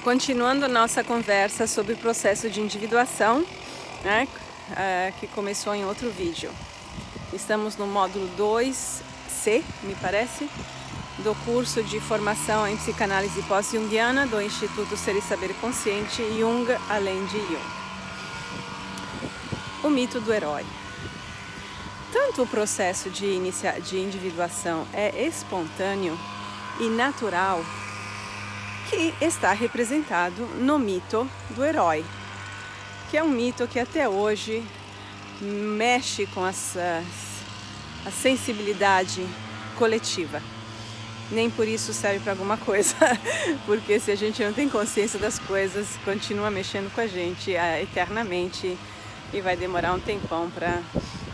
Continuando nossa conversa sobre o processo de individuação, né, que começou em outro vídeo. Estamos no módulo 2C, me parece, do curso de formação em psicanálise pós-junguiana do Instituto Ser e Saber Consciente Jung, além de Jung. O mito do herói. Tanto o processo de individuação é espontâneo e natural, que está representado no mito do herói, que é um mito que até hoje mexe com a sensibilidade coletiva. Nem por isso serve para alguma coisa, porque se a gente não tem consciência das coisas, continua mexendo com a gente eternamente e vai demorar um tempão para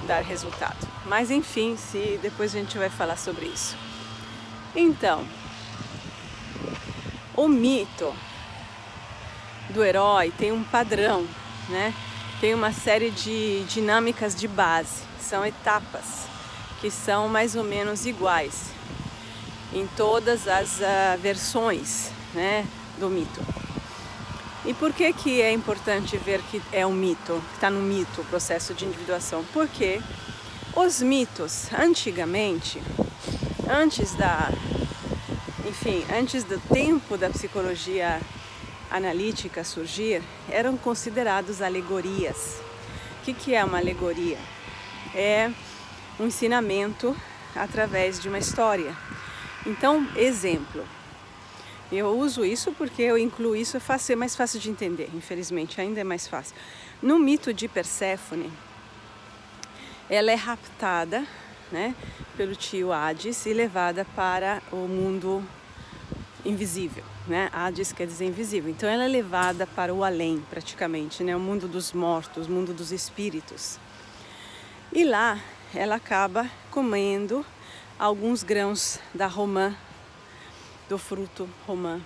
dar resultado. Mas enfim, depois a gente vai falar sobre isso. Então, o mito do herói tem um padrão, né? Tem uma série de dinâmicas de base, são etapas que são mais ou menos iguais em todas as versões, né, do mito. E por que é importante ver que é um mito, que está no mito o processo de individuação? Porque os mitos, antigamente, antes do tempo da psicologia analítica surgir, eram considerados alegorias. O que é uma alegoria? É um ensinamento através de uma história. Então, exemplo. Eu uso isso porque eu incluo isso, é mais fácil de entender, infelizmente, ainda é mais fácil. No mito de Perséfone, ela é raptada, né, pelo tio Hades e levada para o mundo invisível, né? Hades quer dizer invisível. Então ela é levada para o além, praticamente, né? O mundo dos mortos, o mundo dos espíritos. E lá ela acaba comendo alguns grãos da romã, do fruto romã.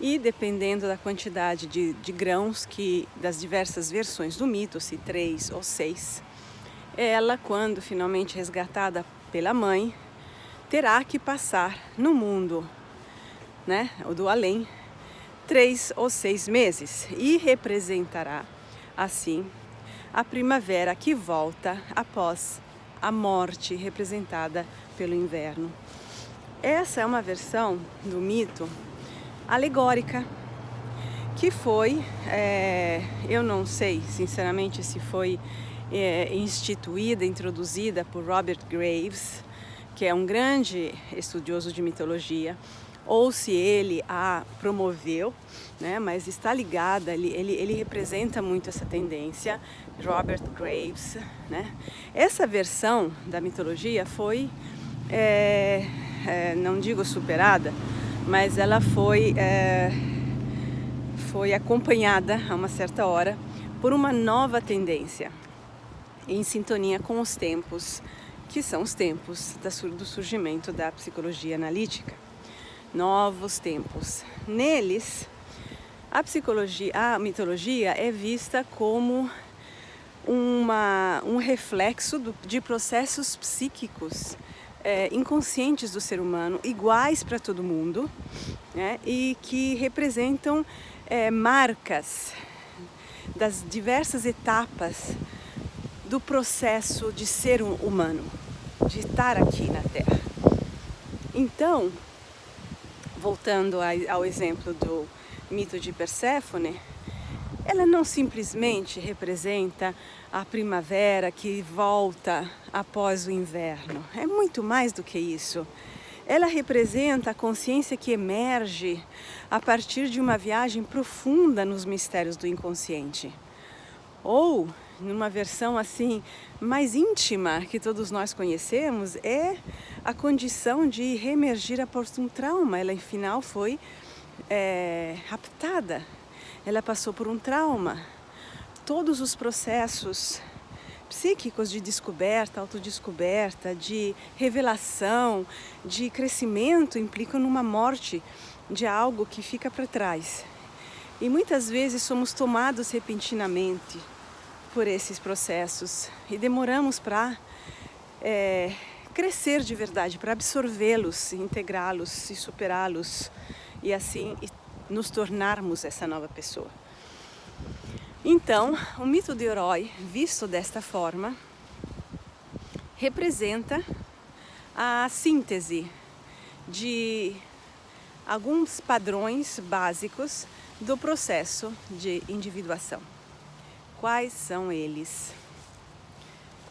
E dependendo da quantidade de grãos das diversas versões do mito, se 3 ou 6, ela, quando finalmente resgatada pela mãe, terá que passar no mundo, né, do além, 3 ou 6 meses e representará, assim, a primavera que volta após a morte representada pelo inverno. Essa é uma versão do mito alegórica que foi, eu não sei sinceramente se foi introduzida por Robert Graves, que é um grande estudioso de mitologia, ou se ele a promoveu, né? Mas está ligada, ele representa muito essa tendência, Robert Graves, né? Essa versão da mitologia foi, não digo superada, mas ela foi acompanhada a uma certa hora por uma nova tendência, em sintonia com os tempos, que são os tempos do surgimento da psicologia analítica. Novos tempos. Neles, a mitologia é vista como um reflexo de processos psíquicos inconscientes do ser humano, iguais para todo mundo, né, e que representam marcas das diversas etapas do processo de ser humano, de estar aqui na Terra. Então, voltando ao exemplo do mito de Perséfone, ela não simplesmente representa a primavera que volta após o inverno. É muito mais do que isso. Ela representa a consciência que emerge a partir de uma viagem profunda nos mistérios do inconsciente. Ou, numa versão assim mais íntima que todos nós conhecemos, é a condição de reemergir após um trauma. Ela, afinal, foi raptada. Ela passou por um trauma. Todos os processos psíquicos de descoberta, autodescoberta, de revelação, de crescimento implicam numa morte de algo que fica para trás. E muitas vezes somos tomados repentinamente por esses processos e demoramos para crescer de verdade, para absorvê-los, integrá-los e superá-los e assim nos tornarmos essa nova pessoa. Então, o mito do herói, visto desta forma, representa a síntese de alguns padrões básicos do processo de individuação. Quais são eles?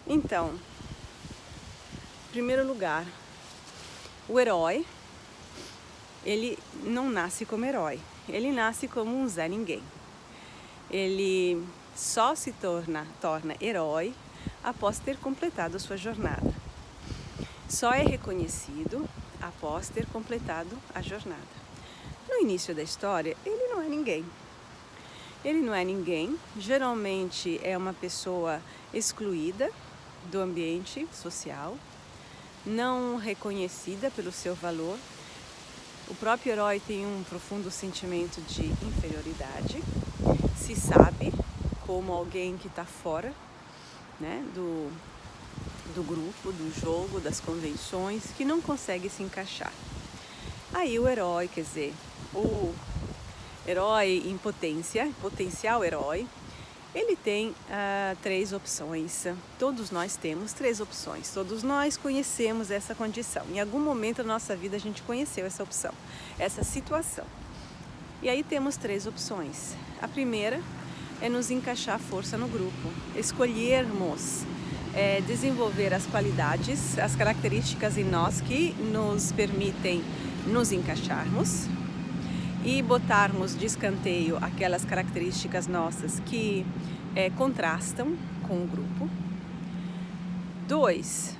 Então, em primeiro lugar, o herói, ele não nasce como herói, ele nasce como um Zé Ninguém. Ele só se torna herói após ter completado a sua jornada. Só é reconhecido após ter completado a jornada. No início da história, ele não é ninguém. Ele não é ninguém, geralmente é uma pessoa excluída do ambiente social, não reconhecida pelo seu valor. O próprio herói tem um profundo sentimento de inferioridade, se sabe como alguém que está fora, né, do grupo, do jogo, das convenções, que não consegue se encaixar. Aí o herói, quer dizer, o herói em potência, potencial herói, ele tem 3 opções. Todos nós temos 3 opções, todos nós conhecemos essa condição. Em algum momento da nossa vida a gente conheceu essa opção, essa situação. E aí temos 3 opções. A primeira é nos encaixar à força no grupo, escolhermos desenvolver as qualidades, as características em nós que nos permitem nos encaixarmos e botarmos de escanteio aquelas características nossas que contrastam com o grupo. 2,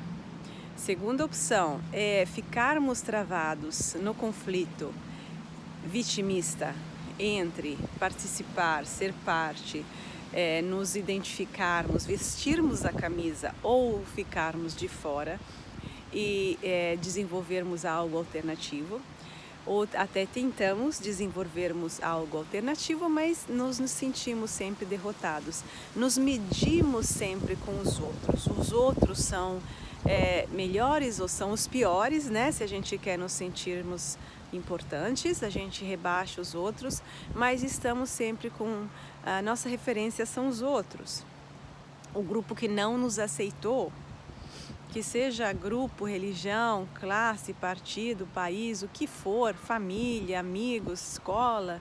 segunda opção é ficarmos travados no conflito vitimista entre participar, ser parte, nos identificarmos, vestirmos a camisa ou ficarmos de fora e desenvolvermos algo alternativo, ou até tentamos desenvolvermos algo alternativo, mas nos sentimos sempre derrotados, nos medimos sempre com os outros são melhores ou são os piores, né? Se a gente quer nos sentirmos importantes, a gente rebaixa os outros, mas estamos sempre com a nossa referência são os outros. O grupo que não nos aceitou, que seja grupo, religião, classe, partido, país, o que for, família, amigos, escola,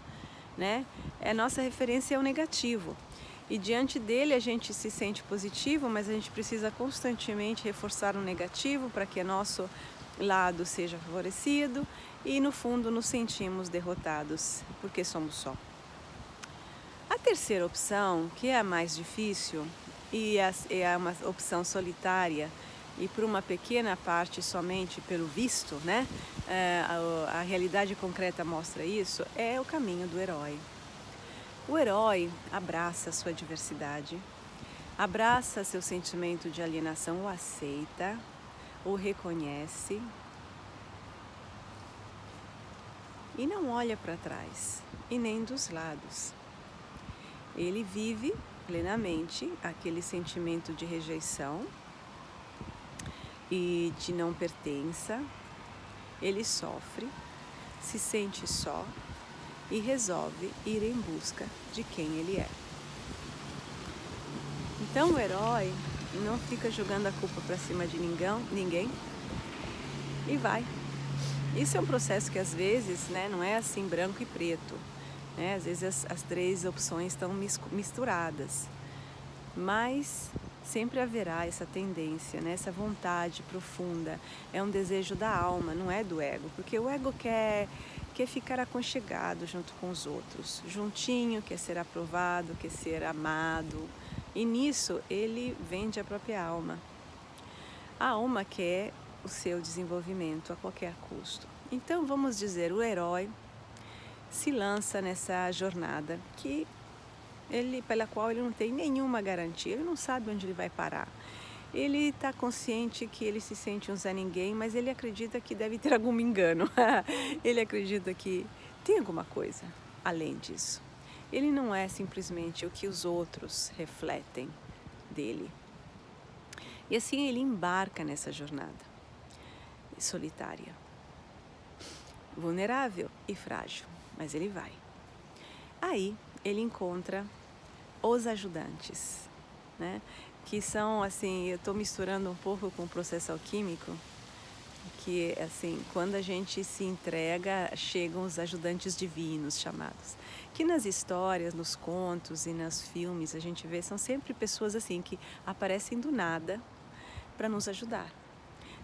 né? A nossa referência é o negativo. E diante dele a gente se sente positivo, mas a gente precisa constantemente reforçar o negativo para que nosso lado seja favorecido e no fundo nos sentimos derrotados, porque somos só. A terceira opção, que é a mais difícil e é uma opção solitária, e por uma pequena parte somente pelo visto, né? A realidade concreta mostra isso, é o caminho do herói. O herói abraça a sua diversidade, abraça seu sentimento de alienação, o aceita, o reconhece e não olha para trás e nem dos lados. Ele vive plenamente aquele sentimento de rejeição e de não pertença. Ele sofre, se sente só e resolve ir em busca de quem ele é. Então o herói não fica jogando a culpa para cima de ninguém e vai. Isso é um processo que às vezes, né, não é assim branco e preto, né? Às vezes as 3 opções estão misturadas, mas sempre haverá essa tendência, né? Essa vontade profunda, é um desejo da alma, não é do ego, porque o ego quer ficar aconchegado junto com os outros, juntinho, quer ser aprovado, quer ser amado, e nisso ele vende a própria alma. A alma quer o seu desenvolvimento a qualquer custo. Então vamos dizer, o herói se lança nessa jornada pela qual ele não tem nenhuma garantia, ele não sabe onde ele vai parar. Ele está consciente que ele se sente um Zé Ninguém, mas ele acredita que deve ter algum engano. Ele acredita que tem alguma coisa além disso. Ele não é simplesmente o que os outros refletem dele. E assim ele embarca nessa jornada solitária, vulnerável e frágil, mas ele vai. Aí ele encontra os ajudantes, né? Que são assim, eu estou misturando um pouco com o processo alquímico, que assim, quando a gente se entrega, chegam os ajudantes divinos chamados, que nas histórias, nos contos e nos filmes a gente vê, são sempre pessoas assim que aparecem do nada para nos ajudar.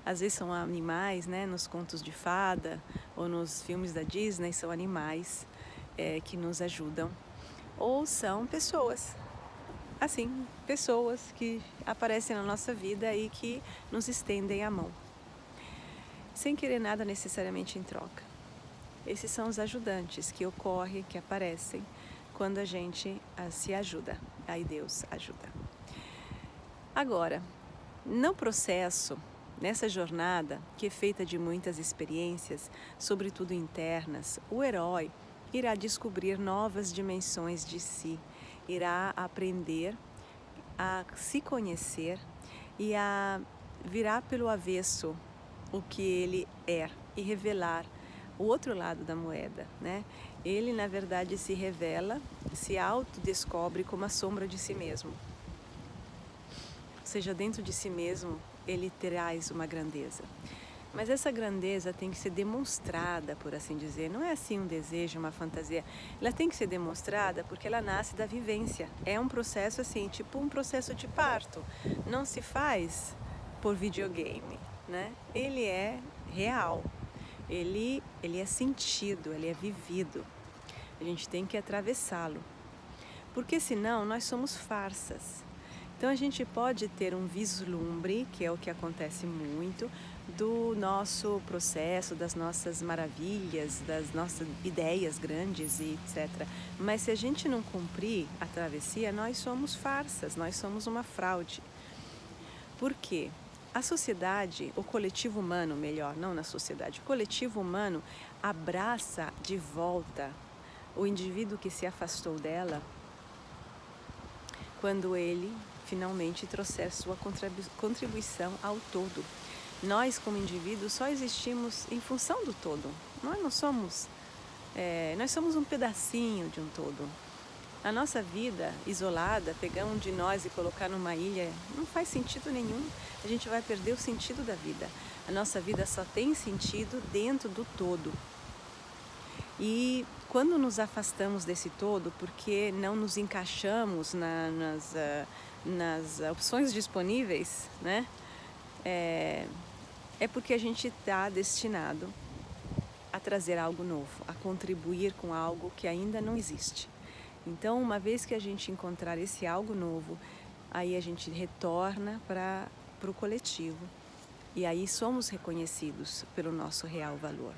Às vezes são animais, né? Nos contos de fada ou nos filmes da Disney são animais que nos ajudam, ou são pessoas, assim, pessoas que aparecem na nossa vida e que nos estendem a mão, sem querer nada necessariamente em troca. Esses são os ajudantes que ocorrem, que aparecem quando a gente se ajuda. Aí Deus ajuda. Agora, no processo, nessa jornada, que é feita de muitas experiências, sobretudo internas, o herói irá descobrir novas dimensões de si, irá aprender a se conhecer e a virar pelo avesso o que ele é e revelar o outro lado da moeda, né? Ele, na verdade, se revela, se autodescobre como a sombra de si mesmo. Ou seja, dentro de si mesmo, ele traz uma grandeza. Mas essa grandeza tem que ser demonstrada, por assim dizer. Não é assim um desejo, uma fantasia. Ela tem que ser demonstrada porque ela nasce da vivência. É um processo assim, tipo um processo de parto. Não se faz por videogame, né? Ele é real. Ele é sentido, ele é vivido. A gente tem que atravessá-lo. Porque senão nós somos farsas. Então a gente pode ter um vislumbre, que é o que acontece muito, do nosso processo, das nossas maravilhas, das nossas ideias grandes e etc. Mas se a gente não cumprir a travessia, nós somos farsas, nós somos uma fraude. Por quê? A sociedade, o coletivo humano, melhor, não na sociedade, o coletivo humano abraça de volta o indivíduo que se afastou dela quando ele finalmente trouxer sua contribuição ao todo. Nós, como indivíduos, só existimos em função do todo. Nós não somos, nós somos um pedacinho de um todo. A nossa vida isolada, pegar um de nós e colocar numa ilha, não faz sentido nenhum. A gente vai perder o sentido da vida. A nossa vida só tem sentido dentro do todo. E quando nos afastamos desse todo, porque não nos encaixamos nas opções disponíveis, né? É porque a gente está destinado a trazer algo novo, a contribuir com algo que ainda não existe. Então, uma vez que a gente encontrar esse algo novo, aí a gente retorna para o coletivo e aí somos reconhecidos pelo nosso real valor.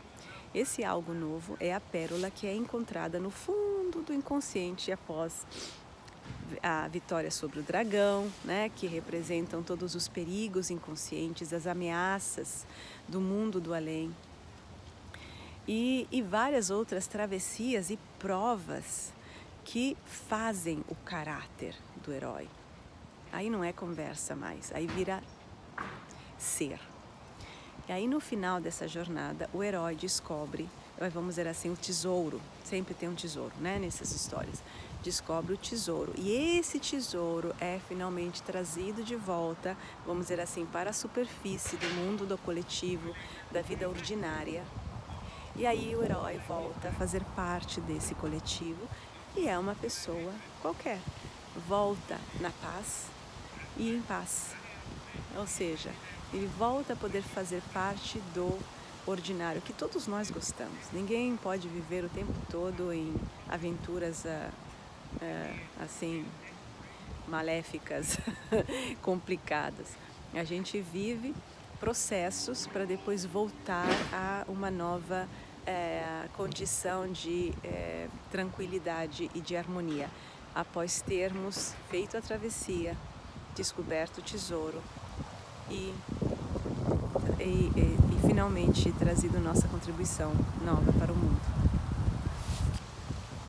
Esse algo novo é a pérola que é encontrada no fundo do inconsciente após a vitória sobre o dragão, né, que representam todos os perigos inconscientes, as ameaças do mundo do além e várias outras travessias e provas que fazem o caráter do herói. Aí não é conversa mais, aí vira ser. E aí no final dessa jornada, o herói descobre, vamos dizer assim, o tesouro. Sempre tem um tesouro, né, nessas histórias. Descobre o tesouro. E esse tesouro é finalmente trazido de volta, vamos dizer assim, para a superfície do mundo do coletivo, da vida ordinária. E aí o herói volta a fazer parte desse coletivo e é uma pessoa qualquer. Volta na paz e em paz. Ou seja, ele volta a poder fazer parte do ordinário, que todos nós gostamos. Ninguém pode viver o tempo todo em aventuras assim, maléficas, complicadas. A gente vive processos para depois voltar a uma nova condição de tranquilidade e de harmonia, após termos feito a travessia, descoberto o tesouro e finalmente trazido nossa contribuição nova para o mundo.